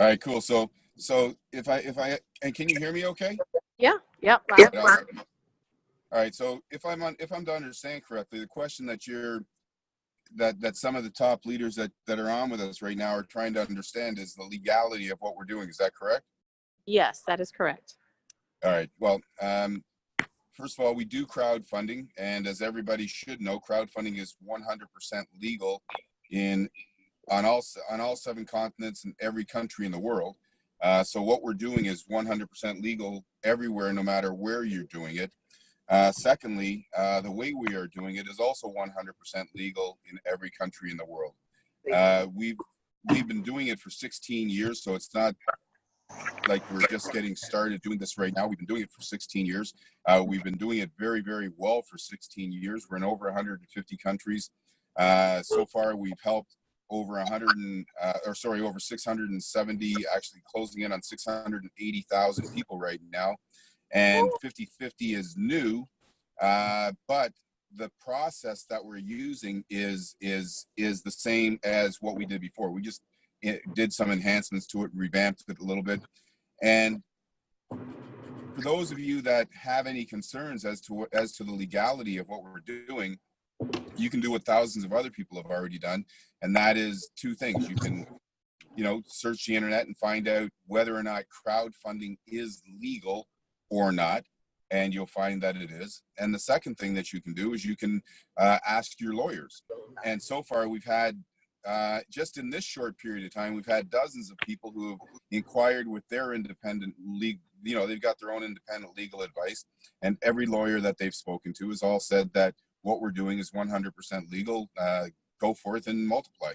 All right, cool. So if I and can you hear me okay? Yeah. Yep. Awesome. All right. So if I'm to understand correctly, the question that that some of the top leaders that are on with us right now are trying to understand is the legality of what we're doing. Is that correct? Yes, that is correct. All right. Well, first of all, we do crowdfunding, and as everybody should know, crowdfunding is 100% legal on all 7 continents and every country in the world. So what we're doing is 100% legal everywhere, no matter where you're doing it. Secondly, the way we are doing it is also 100% legal in every country in the world. We've been doing it for 16 years, so it's not like we're just getting started doing this right now. We've been doing it for 16 years. We've been doing it very, very well for 16 years. We're in over 150 countries. So far, we've helped over over 670, actually closing in on 680,000 people right now. And 50/50 is new, but the process that we're using is the same as what we did before. We just did some enhancements to it, revamped it a little bit. And for those of you that have any concerns as to the legality of what we're doing, you can do what thousands of other people have already done, and that is 2 things. You can, search the internet and find out whether or not crowdfunding is legal or not, and you'll find that it is. And the second thing that you can do is you can ask your lawyers. And so far we've had, just in this short period of time, we've had dozens of people who have inquired with their independent legal, they've got their own independent legal advice, and every lawyer that they've spoken to has all said that what we're doing is 100% legal. Go forth and multiply.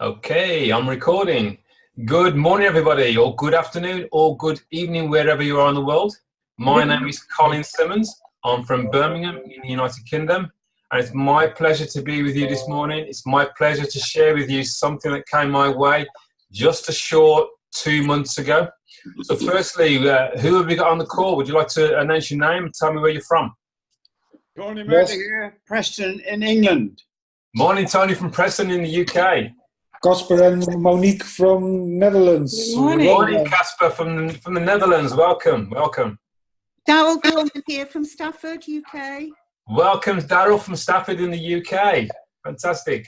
Okay, I'm recording. Good morning, everybody, or good afternoon, or good evening, wherever you are in the world. My name is Colin Simmons. I'm from Birmingham in the United Kingdom, and it's my pleasure to be with you this morning. It's my pleasure to share with you something that came my way just a short 2 months ago. So firstly, who have we got on the call? Would you like to announce your name and tell me where you're from? Tony Murder here, Preston in England. Morning, Tony from Preston in the UK. Casper and Monique from Netherlands. Good morning. Morning, Casper from the Netherlands. Welcome, welcome. Darryl Gorman here from Stafford, UK. Welcome, Darryl from Stafford in the UK. Fantastic.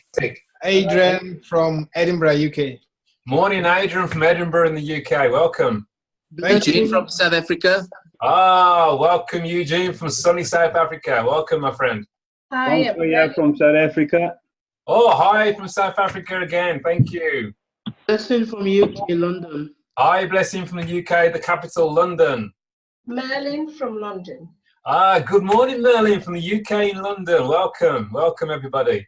Adrian from Edinburgh, UK. Morning, Adrian from Edinburgh in the UK. Welcome. Eugene from South Africa. Ah, welcome, Eugene from sunny South Africa. Welcome, my friend. Hi, everybody. From South Africa. Oh, hi from South Africa again. Thank you. Blessing from UK, London. Hi, Blessing from the UK, the capital, London. Merlin from London. Ah, good morning, Merlin from the UK in London. Welcome, welcome, everybody.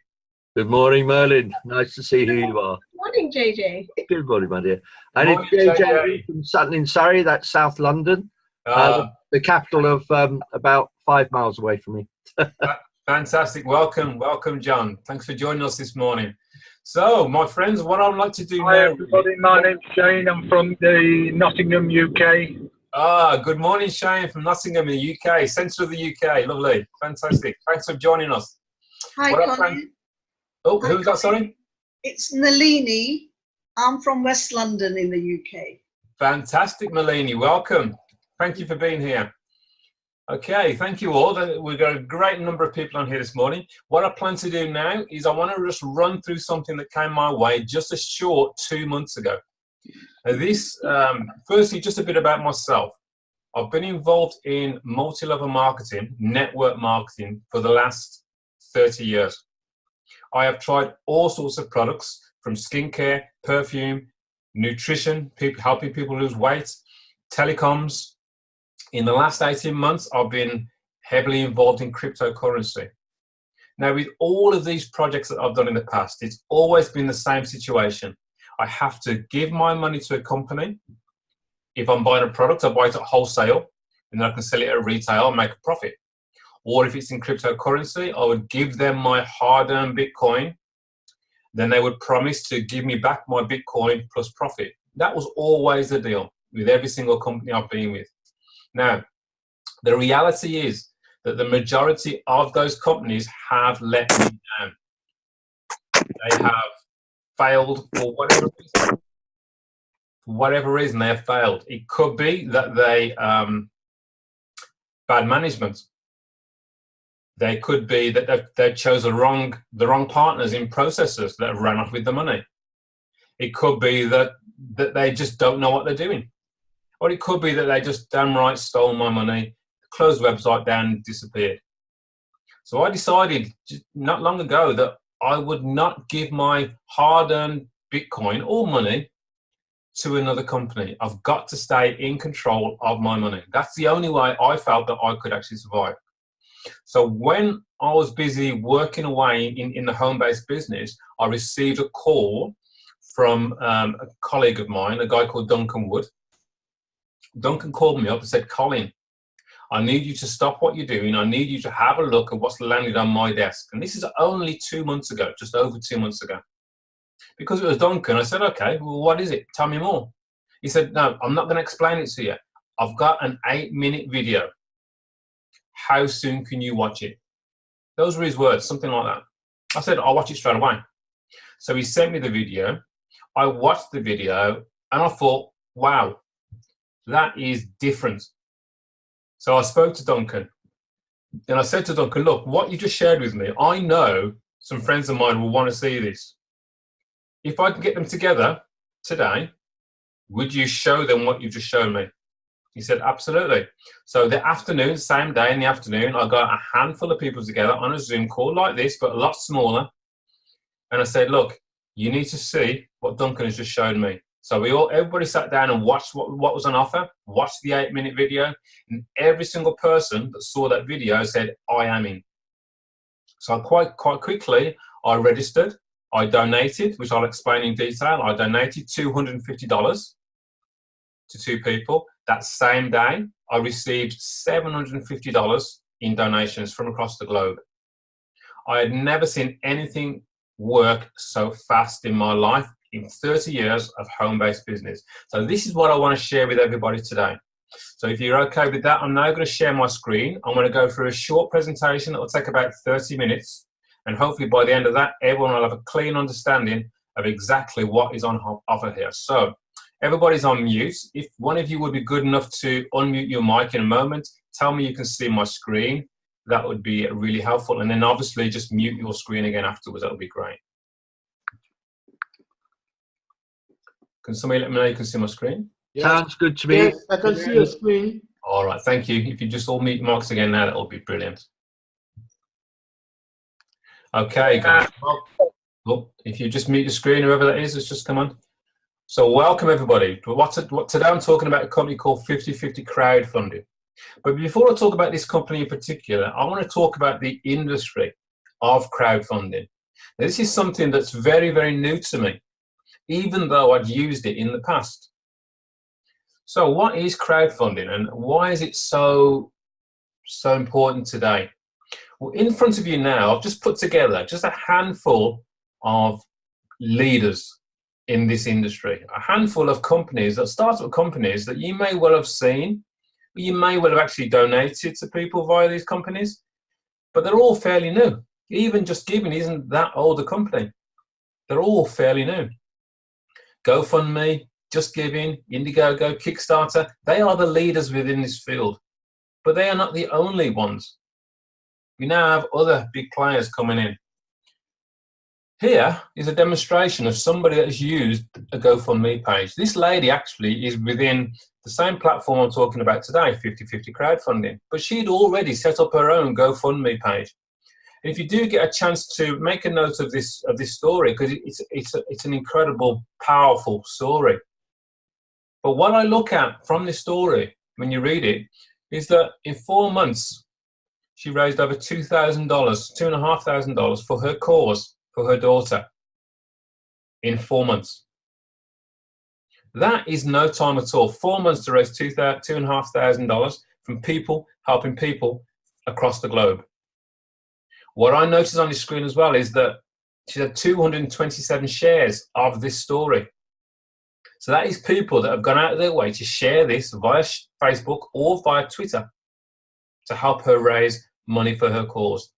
Good morning, Merlin. Nice to see who you are. Morning, JJ. Good morning, my dear. And Morning, it's JJ JJ. from Sutton in Surrey, that's South London, the capital of about 5 miles away from me. Fantastic. Welcome, welcome, John. Thanks for joining us this morning. So, my friends, what I'd like to do Hi, now... everybody. My name's Shane. I'm from the Nottingham, UK. Ah, good morning, Shane from Nottingham in the UK, centre of the UK. Lovely. Fantastic. Thanks for joining us. Hi, Colin. Oh, who was that, sorry? It's Nalini. I'm from West London in the UK. Fantastic, Malini. Welcome. Thank you for being here. Okay, thank you all. We've got a great number of people on here this morning. What I plan to do now is I want to just run through something that came my way just a short 2 months ago. This, firstly, just a bit about myself. I've been involved in multi-level marketing, network marketing for the last 30 years. I have tried all sorts of products from skincare, perfume, nutrition, helping people lose weight, telecoms. In the last 18 months, I've been heavily involved in cryptocurrency. Now, with all of these projects that I've done in the past, it's always been the same situation. I have to give my money to a company. If I'm buying a product, I buy it at wholesale, and then I can sell it at retail and make a profit. Or if it's in cryptocurrency, I would give them my hard-earned Bitcoin. Then they would promise to give me back my Bitcoin plus profit. That was always the deal with every single company I've been with. Now, the reality is that the majority of those companies have let me down. They have failed for whatever reason. For whatever reason, they have failed. It could be that they bad management. They could be that they chose the wrong partners in processes that have ran off with the money. It could be that they just don't know what they're doing. Or it could be that they just damn right stole my money, closed the website down and disappeared. So I decided not long ago that I would not give my hard-earned Bitcoin or money to another company. I've got to stay in control of my money. That's the only way I felt that I could actually survive. So when I was busy working away in the home-based business, I received a call from a colleague of mine, a guy called Duncan Wood. Duncan called me up and said, Colin, I need you to stop what you're doing. I need you to have a look at what's landed on my desk. And this is only 2 months ago, just over 2 months ago. Because it was Duncan, I said, okay, well, what is it? Tell me more. He said, no, I'm not going to explain it to you. I've got an 8-minute video. How soon can you watch it? Those were his words, something like that. I said, I'll watch it straight away. So he sent me the video. I watched the video and I thought, wow, that is different. So I spoke to Duncan and I said to Duncan, look, what you just shared with me, I know some friends of mine will want to see this. If I can get them together today, would you show them what you just showed me? He said, absolutely. So the afternoon, same day in the afternoon, I got a handful of people together on a Zoom call like this, but a lot smaller. And I said, look, you need to see what Duncan has just shown me. So everybody sat down and watched what was on offer, watched the 8-minute video, and every single person that saw that video said, I am in. So quite quickly, I registered, I donated, which I'll explain in detail. I donated $250 to 2 people. That same day, I received $750 in donations from across the globe. I had never seen anything work so fast in my life in 30 years of home-based business. So this is what I want to share with everybody today. So if you're okay with that, I'm now going to share my screen. I'm going to go through a short presentation that will take about 30 minutes. And hopefully by the end of that, everyone will have a clean understanding of exactly what is on offer here. So everybody's on mute. If one of you would be good enough to unmute your mic in a moment, tell me you can see my screen. That would be really helpful. And then obviously just mute your screen again afterwards. That would be great. Can somebody let me know you can see my screen? Sounds good to me. Yes, I can see your screen. All right, thank you. If you just all mute mics again now, that will be brilliant. Okay, guys. Well, if you just mute your screen, whoever that is, it's just come on. So welcome everybody. Today I'm talking about a company called 50/50 Crowdfunding. But before I talk about this company in particular, I want to talk about the industry of crowdfunding. Now, this is something that's very, very new to me, even though I'd used it in the past. So what is crowdfunding and why is it so important today? Well, in front of you now, I've just put together just a handful of leaders in this industry, a handful of companies, startup companies that you may well have seen, you may well have actually donated to people via these companies, but they're all fairly new. Even Just Giving isn't that old a company. They're all fairly new. GoFundMe, Just Giving, Indiegogo, Kickstarter, they are the leaders within this field, but they are not the only ones. We now have other big players coming in. Here is a demonstration of somebody that has used a GoFundMe page. This lady actually is within the same platform I'm talking about today, 50/50 Crowdfunding, but she'd already set up her own GoFundMe page. And if you do get a chance to make a note of this story, because it's an incredible, powerful story. But what I look at from this story, when you read it, is that in 4 months, she raised over $2,000, $2,500 for her cause, for her daughter, in 4 months. That is no time at all. 4 months to raise $2,500 from people helping people across the globe. What I noticed on the screen as well is that she had 227 shares of this story. So that is people that have gone out of their way to share this via Facebook or via Twitter to help her raise money for her cause.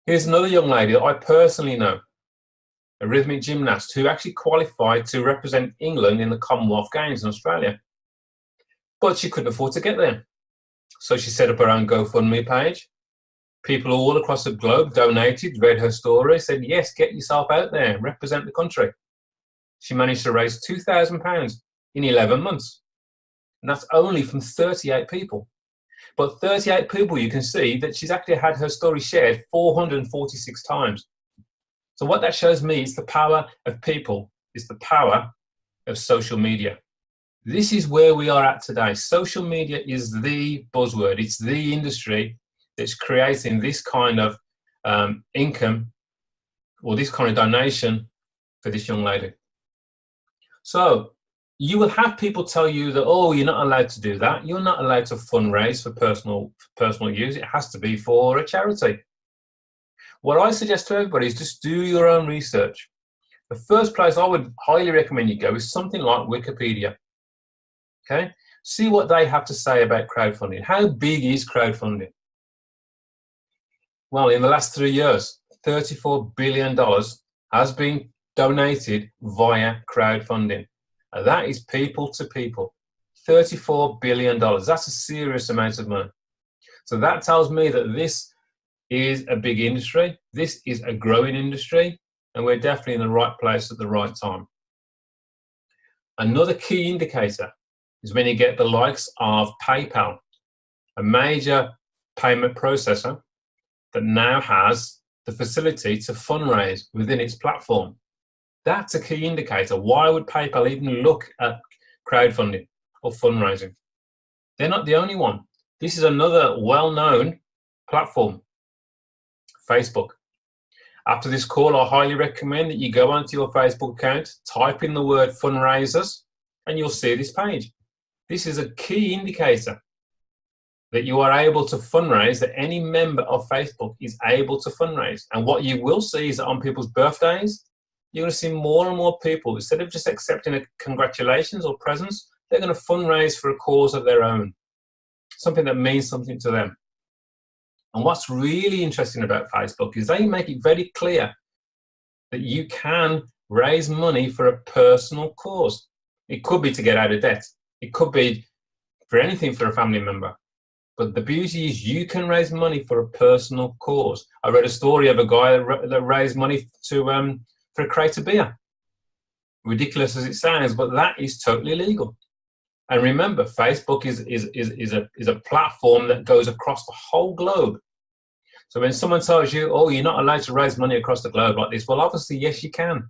Here's another young lady that I personally know. a rhythmic gymnast who actually qualified to represent England in the Commonwealth Games in Australia. But she couldn't afford to get there. So she set up her own GoFundMe page. People all across the globe donated, read her story, said, yes, get yourself out there, represent the country. She managed to raise £2,000 in 11 months. And that's only from 38 people. But 38 people, you can see that she's actually had her story shared 446 times. So what that shows me is the power of people, is the power of social media. This is where we are at today. Social media is the buzzword. It's the industry that's creating this kind of income or this kind of donation for this young lady. So you will have people tell you that, oh, you're not allowed to do that. You're not allowed to fundraise for personal use. It has to be for a charity. What I suggest to everybody is just do your own research. The first place I would highly recommend you go is something like Wikipedia. Okay? See what they have to say about crowdfunding. How big is crowdfunding? Well, in the last 3 years, $34 billion has been donated via crowdfunding. And that is people to people. $34 billion. That's a serious amount of money. So that tells me that this is a big industry. This is a growing industry. And we're definitely in the right place at the right time. Another key indicator is when you get the likes of PayPal, a major payment processor that now has the facility to fundraise within its platform. That's a key indicator. Why would PayPal even look at crowdfunding or fundraising? They're not the only one. This is another well-known platform, Facebook. After this call, I highly recommend that you go onto your Facebook account, type in the word fundraisers, and you'll see this page. This is a key indicator that you are able to fundraise, that any member of Facebook is able to fundraise. And what you will see is that on people's birthdays, you're going to see more and more people, instead of just accepting a congratulations or presents, they're going to fundraise for a cause of their own, something that means something to them. And what's really interesting about Facebook is they make it very clear that you can raise money for a personal cause. It could be to get out of debt. It could be for anything for a family member. But the beauty is you can raise money for a personal cause. I read a story of a guy that raised money to for a crate of beer. Ridiculous as it sounds, but that is totally legal. And remember, Facebook is a platform that goes across the whole globe. So when someone tells you, oh, you're not allowed to raise money across the globe like this, well, obviously, yes, you can.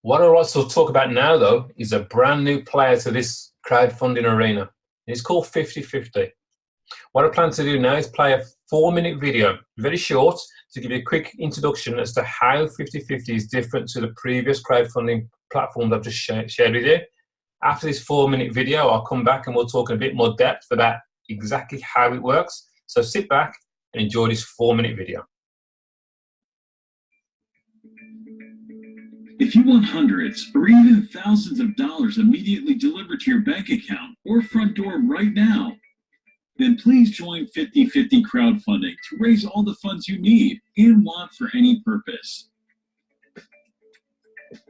What I also talk about now, though, is a brand new player to this crowdfunding arena. It's called 50/50. What I plan to do now is play a 4-minute video, very short, to give you a quick introduction as to how 50/50 is different to the previous crowdfunding platform I've just shared with you. After this 4-minute video, I'll come back and we'll talk in a bit more depth about exactly how it works. So sit back and enjoy this 4-minute video. If you want hundreds or even thousands of dollars immediately delivered to your bank account or front door right now, then please join 50/50 crowdfunding to raise all the funds you need and want for any purpose.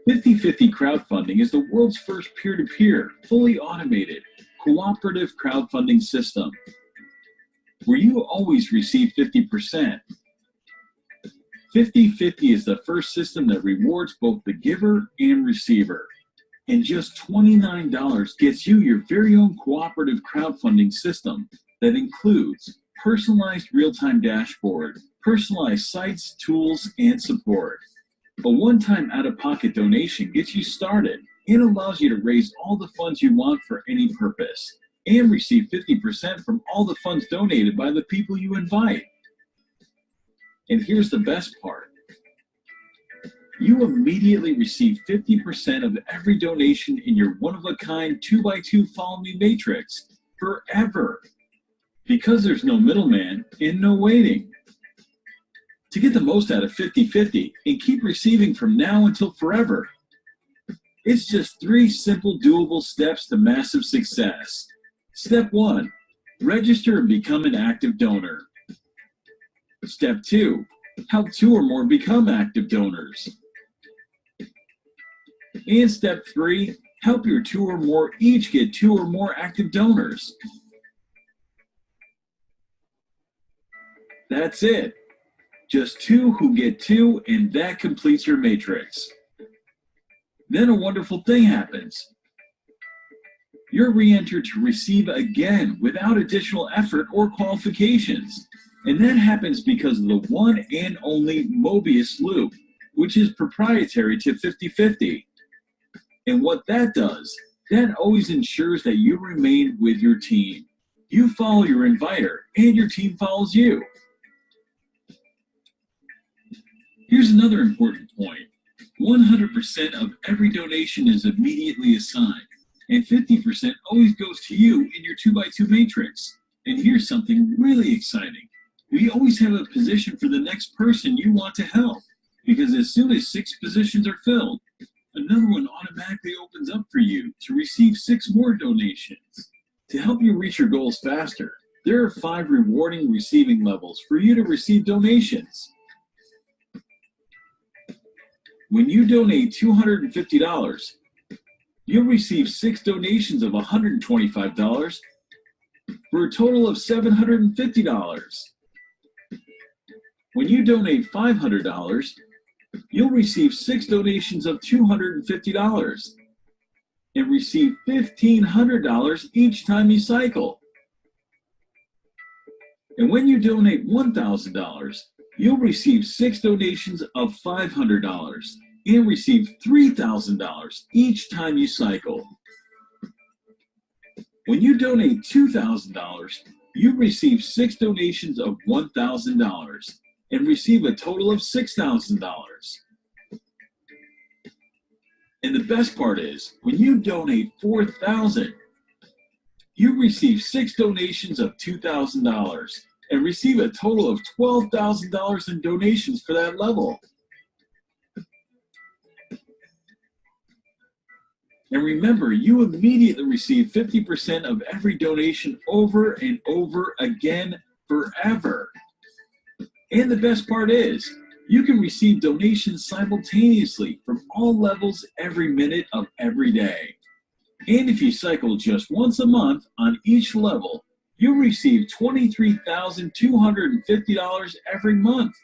50/50 crowdfunding is the world's first peer-to-peer, fully automated, cooperative crowdfunding system, where you always receive 50%. 50/50 is the first system that rewards both the giver and receiver. And just $29 gets you your very own cooperative crowdfunding system that includes personalized real-time dashboard, personalized sites, tools, and support. A one-time out-of-pocket donation gets you started and allows you to raise all the funds you want for any purpose and receive 50% from all the funds donated by the people you invite. And here's the best part. You immediately receive 50% of every donation in your one-of-a-kind 2x2 Follow Me matrix forever, because there's no middleman and no waiting. To get the most out of 50/50 and keep receiving from now until forever, it's just 3 simple doable steps to massive success. Step 1, register and become an active donor. Step 2, help 2 or more become active donors. And step 3, help your 2 or more each get 2 or more active donors. That's it. Just 2 who get 2, and that completes your matrix. Then a wonderful thing happens. You're re-entered to receive again without additional effort or qualifications. And that happens because of the one and only Mobius loop, which is proprietary to 50/50. And what that does, that always ensures that you remain with your team. You follow your inviter, and your team follows you. Here's another important point. 100% of every donation is immediately assigned, and 50% always goes to you in your 2x2 matrix. And here's something really exciting. We always have a position for the next person you want to help, because as soon as 6 positions are filled, another one automatically opens up for you to receive 6 more donations. To help you reach your goals faster, there are 5 rewarding receiving levels for you to receive donations. When you donate $250, you'll receive 6 donations of $125 for a total of $750. When you donate $500, you'll receive 6 donations of $250 and receive $1,500 each time you cycle. And when you donate $1,000, you'll receive 6 donations of $500 and receive $3,000 each time you cycle. When you donate $2,000, you receive 6 donations of $1,000 and receive a total of $6,000. And the best part is, when you donate $4,000, you receive 6 donations of $2,000 and receive a total of $12,000 in donations for that level. And remember, you immediately receive 50% of every donation over and over again forever. And the best part is, you can receive donations simultaneously from all levels every minute of every day. And if you cycle just once a month on each level, you'll receive $23,250 every month.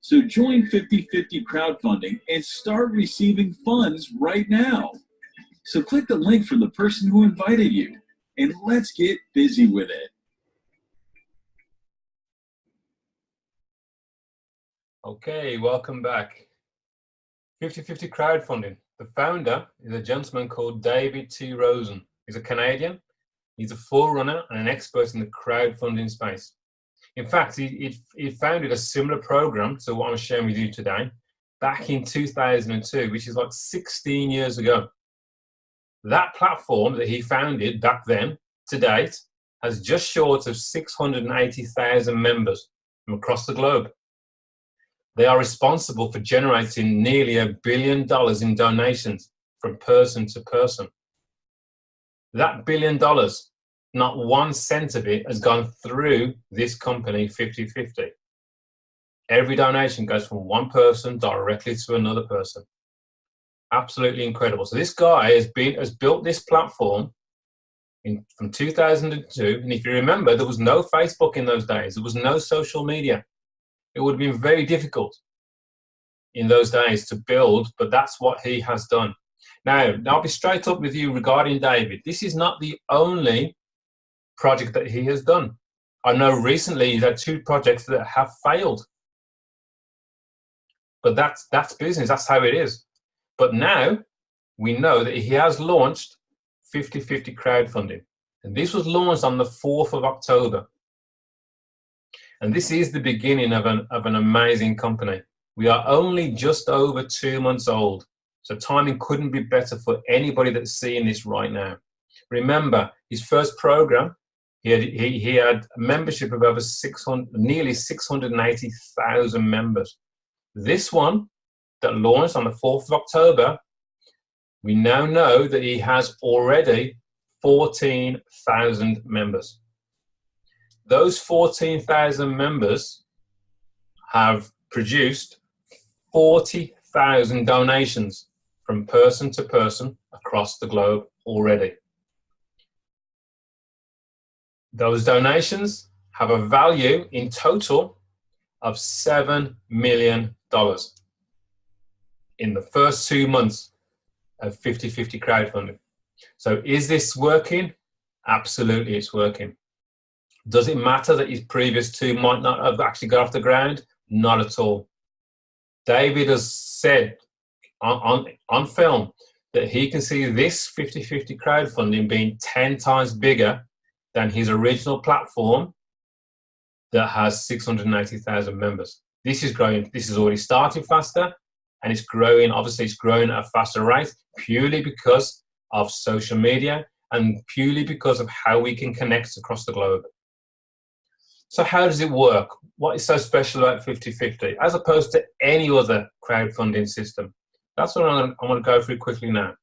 So join 50/50 crowdfunding and start receiving funds right now. So click the link from the person who invited you, and let's get busy with it. Okay, welcome back. 50/50 crowdfunding. The founder is a gentleman called David T. Rosen. He's a Canadian. He's a forerunner and an expert in the crowdfunding space. In fact, he founded a similar program to what I'm sharing with you today back in 2002, which is like 16 years ago. That platform that he founded back then, to date, has just short of 680,000 members from across the globe. They are responsible for generating nearly $1 billion in donations from person to person. That $1 billion, not 1 cent of it has gone through this company 50/50. Every donation goes from one person directly to another person. Absolutely incredible. So this guy has built this platform from 2002. And if you remember, there was no Facebook in those days. There was no social media. It would have been very difficult in those days to build, but that's what he has done. Now, I'll be straight up with you regarding David. This is not the only project that he has done. I know recently he's had 2 projects that have failed. But that's business, that's how it is. But now we know that he has launched 50/50 crowdfunding. And this was launched on the 4th of October. And this is the beginning of an amazing company. We are only just over 2 months old. So timing couldn't be better for anybody that's seeing this right now. Remember, his first program, he had a membership of over nearly 680,000 members. This one that launched on the 4th of October, we now know that he has already 14,000 members. Those 14,000 members have produced 40,000 donations from person to person across the globe already. Those donations have a value in total of $7 million in the first 2 months of 50/50 crowdfunding. So is this working? Absolutely, it's working. Does it matter that his previous two might not have actually got off the ground? Not at all. David has said on film that he can see this 50/50 crowdfunding being 10 times bigger than his original platform that has 680,000 members. This is growing. This is already started faster, and it's growing. Obviously, it's growing at a faster rate purely because of social media and purely because of how we can connect across the globe. So how does it work? What is so special about 50/50 as opposed to any other crowdfunding system? That's what I'm going to go through quickly now.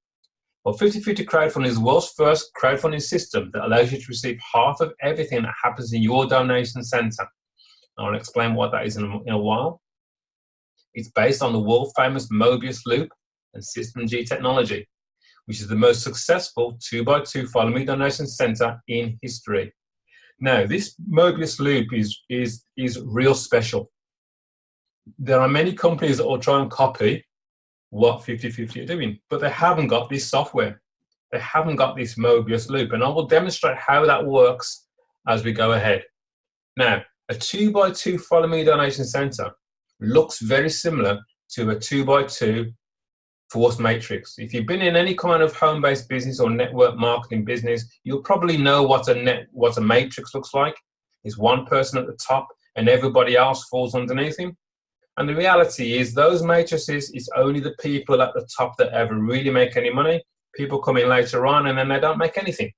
Well, 50/50 crowdfunding is the world's first crowdfunding system that allows you to receive half of everything that happens in your donation center. I'll explain what that is in a while. It's based on the world famous Mobius Loop and System G technology, which is the most successful 2x2 Follow Me donation center in history. Now, this Mobius Loop is real special. There are many companies that will try and copy what 50/50 are doing, but they haven't got this software. They haven't got this Mobius Loop, and I will demonstrate how that works as we go ahead. Now, a 2x2 Follow Me donation center looks very similar to a 2x2 force matrix. If you've been in any kind of home-based business or network marketing business, you'll probably know what a matrix looks like. It's one person at the top and everybody else falls underneath him. And the reality is those matrices, it's only the people at the top that ever really make any money. People come in later on and then they don't make anything.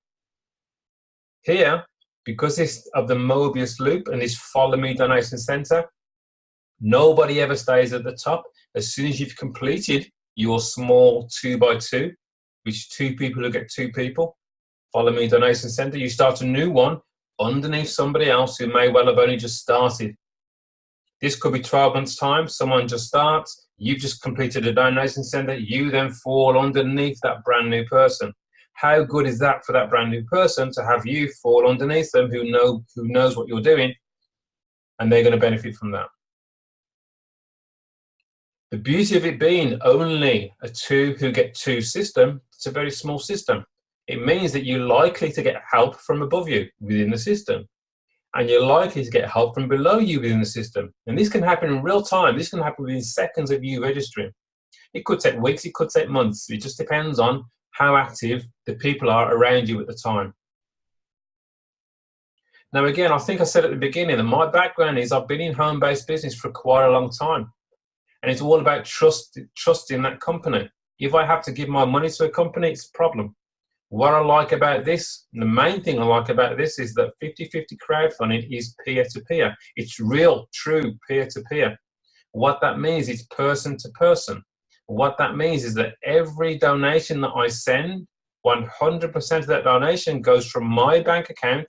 Here, because of the Mobius Loop and this Follow Me donation center, nobody ever stays at the top. As soon as you've completed your small 2x2, which is two people who get two people, Follow Me donation center, you start a new one underneath somebody else who may well have only just started. This could be 12 months' time. Someone just starts. You've just completed a donation center. You then fall underneath that brand new person. How good is that for that brand new person to have you fall underneath them who knows what you're doing, and they're going to benefit from that. The beauty of it being only a two who get two system, it's a very small system. It means that you're likely to get help from above you within the system. And you're likely to get help from below you within the system. And this can happen in real time. This can happen within seconds of you registering. It could take weeks, it could take months. It just depends on how active the people are around you at the time. Now, again, I think I said at the beginning that my background is I've been in home-based business for quite a long time. And it's all about trusting that company. If I have to give my money to a company, it's a problem. What I like about this, the main thing I like about this is that 50/50 crowdfunding is peer-to-peer. It's real, true peer-to-peer. What that means is person to person. What that means is that every donation that I send, 100% of that donation goes from my bank account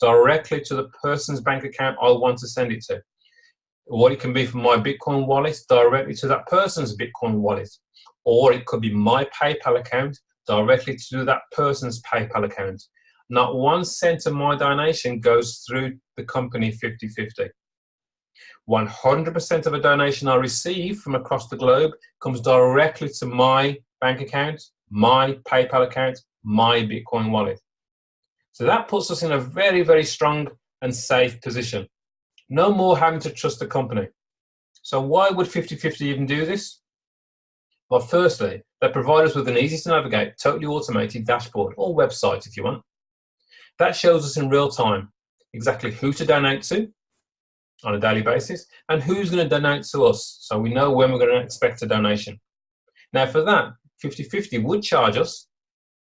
directly to the person's bank account I want to send it to. Or it can be from my Bitcoin wallet directly to that person's Bitcoin wallet. Or it could be my PayPal account directly to that person's PayPal account. Not 1 cent of my donation goes through the company 50/50. 100% of a donation I receive from across the globe comes directly to my bank account, my PayPal account, my Bitcoin wallet. So that puts us in a very, very strong and safe position. No more having to trust the company. So why would 50/50 even do this? Well, firstly, they provide us with an easy to navigate, totally automated dashboard or website if you want. That shows us in real time exactly who to donate to on a daily basis and who's going to donate to us, so we know when we're going to expect a donation. Now for that, 50/50 would charge us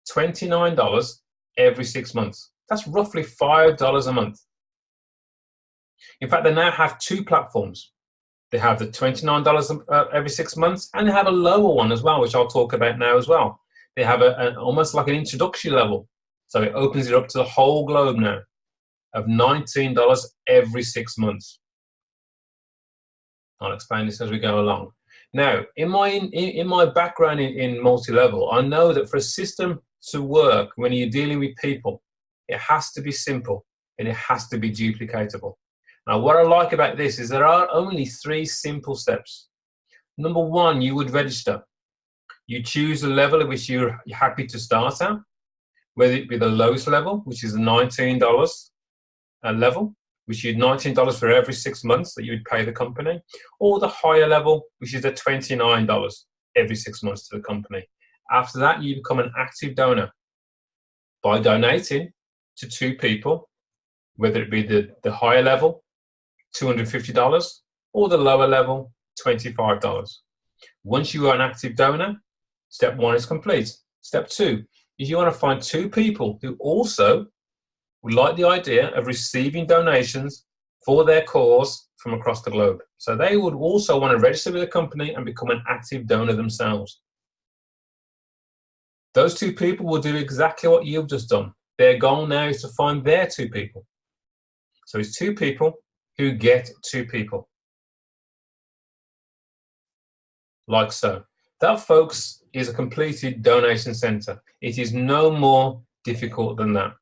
$29 every 6 months. That's roughly $5 a month. In fact, they now have two platforms. They have the $29 every 6 months, and they have a lower one as well, which I'll talk about now as well. They have almost like an introductory level. So it opens it up to the whole globe now of $19 every 6 months. I'll explain this as we go along. Now, in my background in multi-level, I know that for a system to work when you're dealing with people, it has to be simple and it has to be duplicatable. Now, what I like about this is there are only 3 simple steps. Number 1, you would register. You choose the level at which you're happy to start at, whether it be the lowest level, which is the $19 level, which is $19 for every 6 months that you would pay the company, or the higher level, which is the $29 every 6 months to the company. After that, you become an active donor by donating to 2 people, whether it be the higher level, $250, or the lower level, $25. Once you are an active donor, step 1 is complete. Step 2 is you want to find 2 people who also would like the idea of receiving donations for their cause from across the globe. So they would also want to register with the company and become an active donor themselves. Those 2 people will do exactly what you've just done. Their goal now is to find their 2 people. So it's 2 people who get 2 people. Like so. That, folks, is a completed donation center. It is no more difficult than that.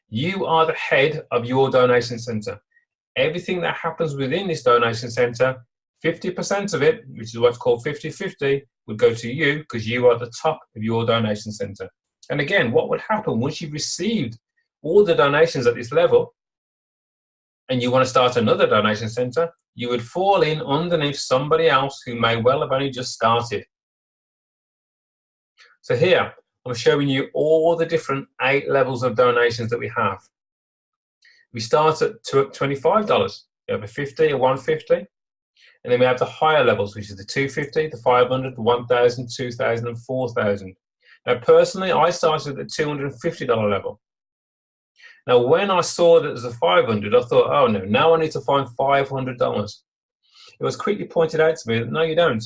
You are the head of your donation center. Everything that happens within this donation center, 50% of it, which is what's called 50-50, would go to you because you are the top of your donation center. And again, what would happen once you've received all the donations at this level and you want to start another donation center, you would fall in underneath somebody else who may well have only just started. So here, I'm showing you all the different 8 levels of donations that we have. We start at $25. We have a $50, a $150, and then we have the higher levels, which is the $250, the $500, the $1,000, $2,000, and $4,000. Now, personally, I started at the $250 level. Now, when I saw that there's a $500, I thought, oh no, now I need to find $500. It was quickly pointed out to me that no, you don't.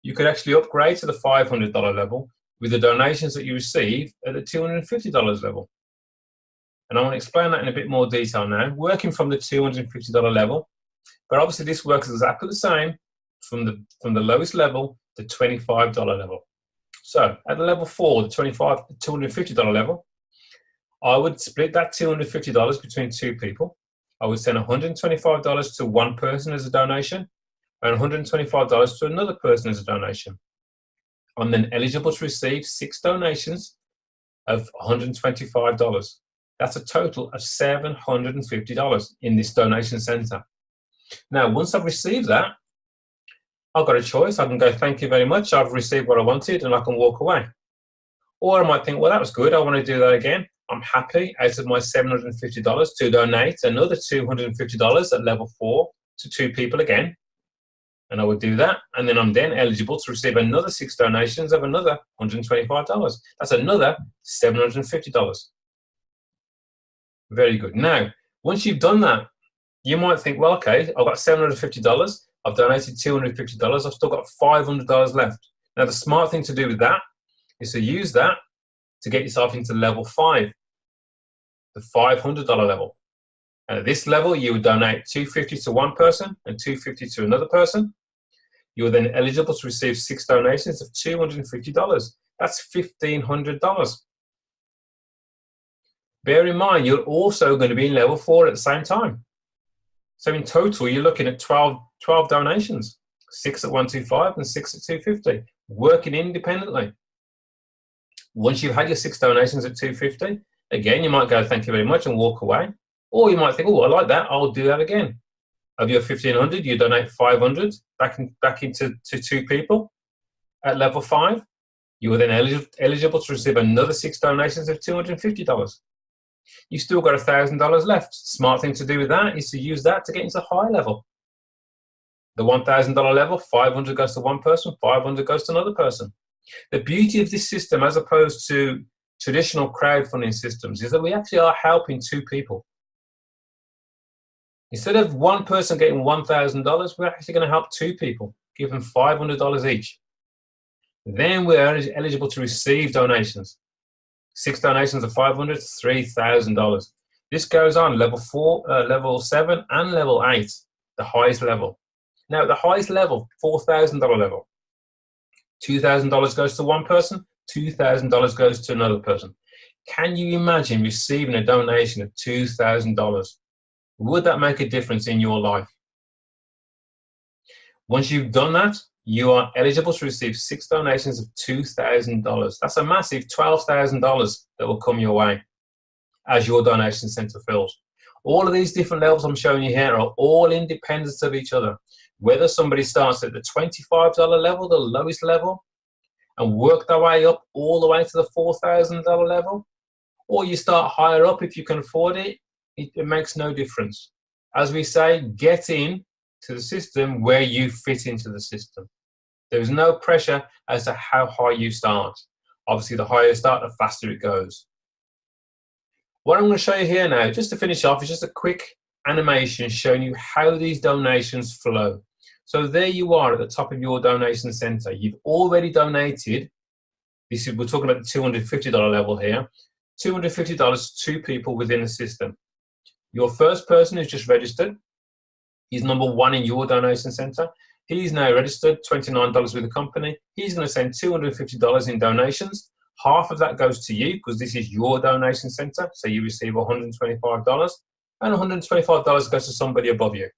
You could actually upgrade to the $500 level with the donations that you receive at the $250 level. And I want to explain that in a bit more detail now, working from the $250 level. But obviously this works exactly the same from the lowest level, the $25 level. So at the level 4, the $250 level, I would split that $250 between 2 people. I would send $125 to one person as a donation and $125 to another person as a donation. I'm then eligible to receive 6 donations of $125. That's a total of $750 in this donation center. Now, once I've received that, I've got a choice. I can go, thank you very much, I've received what I wanted, and I can walk away. Or I might think, well, that was good, I want to do that again. I'm happy out of my $750 to donate another $250 at level 4 to 2 people again. And I would do that, and then I'm then eligible to receive another 6 donations of another $125. That's another $750. Very good. Now, once you've done that, you might think, well, okay, I've got $750, I've donated $250, I've still got $500 left. Now, the smart thing to do with that is to use that to get yourself into level 5, the $500 level. And at this level, you would donate $250 to one person and $250 to another person. You're then eligible to receive 6 donations of $250. That's $1,500. Bear in mind, you're also going to be in level 4 at the same time. So in total, you're looking at 12 donations, 6 at 125 and 6 at 250, working independently. Once you've had your 6 donations at 250, again, you might go, thank you very much, and walk away. Or you might think, oh, I like that, I'll do that again. Of your 1,500, you donate 500 back into 2 people at level 5. You are then eligible to receive another 6 donations of $250. You've still got $1,000 left. Smart thing to do with that is to use that to get into high level. The $1,000 level, 500 goes to one person, 500 goes to another person. The beauty of this system, as opposed to traditional crowdfunding systems, is that we actually are helping 2 people. Instead of one person getting $1,000, we're actually going to help 2 people, give them $500 each. Then we're eligible to receive donations. 6 donations of $500, $3,000. This goes on level 4, level 7, and level 8, the highest level. Now, at the highest level, $4,000 level, $2,000 goes to one person, $2,000 goes to another person. Can you imagine receiving a donation of $2,000? Would that make a difference in your life? Once you've done that, you are eligible to receive 6 donations of $2,000. That's a massive $12,000 that will come your way as your donation center fills. All of these different levels I'm showing you here are all independent of each other. Whether somebody starts at the $25 level, the lowest level, and work their way up all the way to the $4,000 level, or you start higher up if you can afford it, it makes no difference. As we say, get in to the system where you fit into the system. There is no pressure as to how high you start. Obviously, the higher you start, the faster it goes. What I'm going to show you here now, just to finish off, is just a quick animation showing you how these donations flow. So there you are at the top of your donation center. You've already donated. We're talking about the $250 level here. $250 to 2 people within the system. Your first person who's just registered, he's number 1 in your donation center. He's now registered, $29 with the company. He's going to send $250 in donations. Half of that goes to you because this is your donation center, so you receive $125, and $125 goes to somebody above you.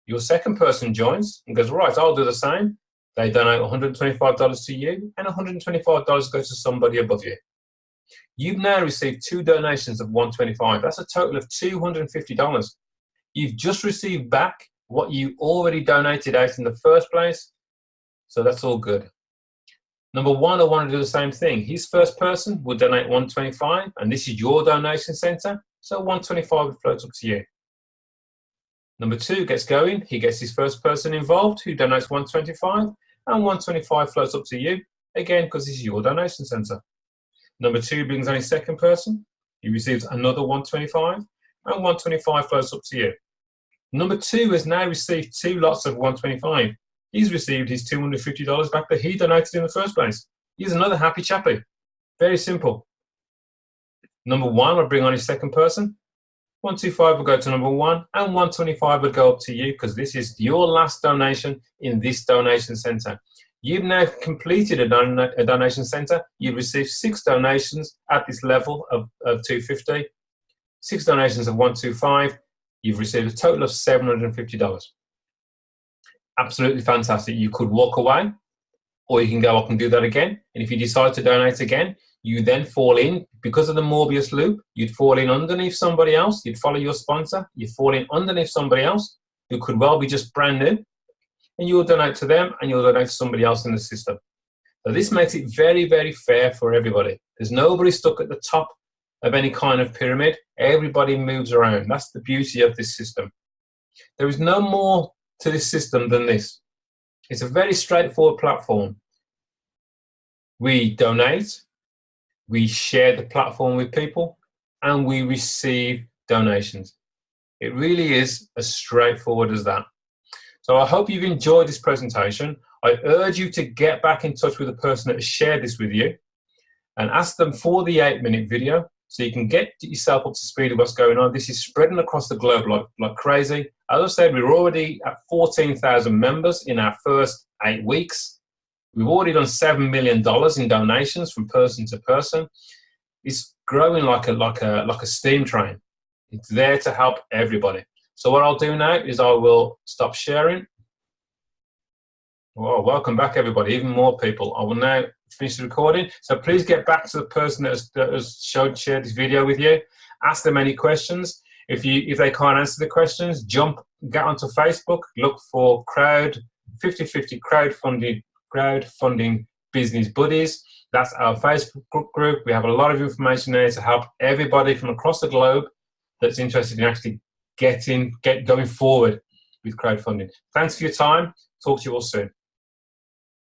Your second person joins and goes, right, I'll do the same. They donate $125 to you, and $125 goes to somebody above you. You've now received 2 donations of $125. That's a total of $250. You've just received back what you already donated out in the first place, so that's all good. Number 1, I want to do the same thing. His first person will donate $125, and this is your donation center, so $125 would float up to you. Number 2 gets going. He gets his first person involved, who donates $125, and $125 floats up to you, again, because this is your donation center. Number 2 brings on his second person. He receives another $125, and $125 floats up to you. Number 2 has now received 2 lots of $125. He's received his $250 back that he donated in the first place. He's another happy chappy. Very simple. Number 1 will bring on his second person. $125 will go to number 1, and $125 would go up to you because this is your last donation in this donation center. You've now completed a donation center. You've received 6 donations at this level of $250, 6 donations of $125. You've received a total of $750. Absolutely fantastic. You could walk away, or you can go up and do that again. And if you decide to donate again, you then fall in, because of the Morbius loop, you'd fall in underneath somebody else. You'd follow your sponsor. You'd fall in underneath somebody else who could well be just brand new. And you'll donate to them, and you'll donate to somebody else in the system. So this makes it very, very fair for everybody. There's nobody stuck at the top of any kind of pyramid. Everybody moves around. That's the beauty of this system. There is no more to this system than this. It's a very straightforward platform. We donate, we share the platform with people, and we receive donations. It really is as straightforward as that. So I hope you've enjoyed this presentation. I urge you to get back in touch with the person that has shared this with you and ask them for the 8-minute video so you can get yourself up to speed with what's going on. This is spreading across the globe like crazy. As I said, we're already at 14,000 members in our first 8 weeks. We've already done $7 million in donations from person to person. It's growing like a steam train. It's there to help everybody. So what I'll do now is I will stop sharing. Well, welcome back, everybody. Even more people. I will now finish the recording. So please get back to the person that has shared this video with you. Ask them any questions. If they can't answer the questions, get onto Facebook, look for 50/50 crowdfunding business buddies. That's our Facebook group. We have a lot of information there to help everybody from across the globe that's interested in actually going forward with crowdfunding. Thanks for your time. Talk to you all soon.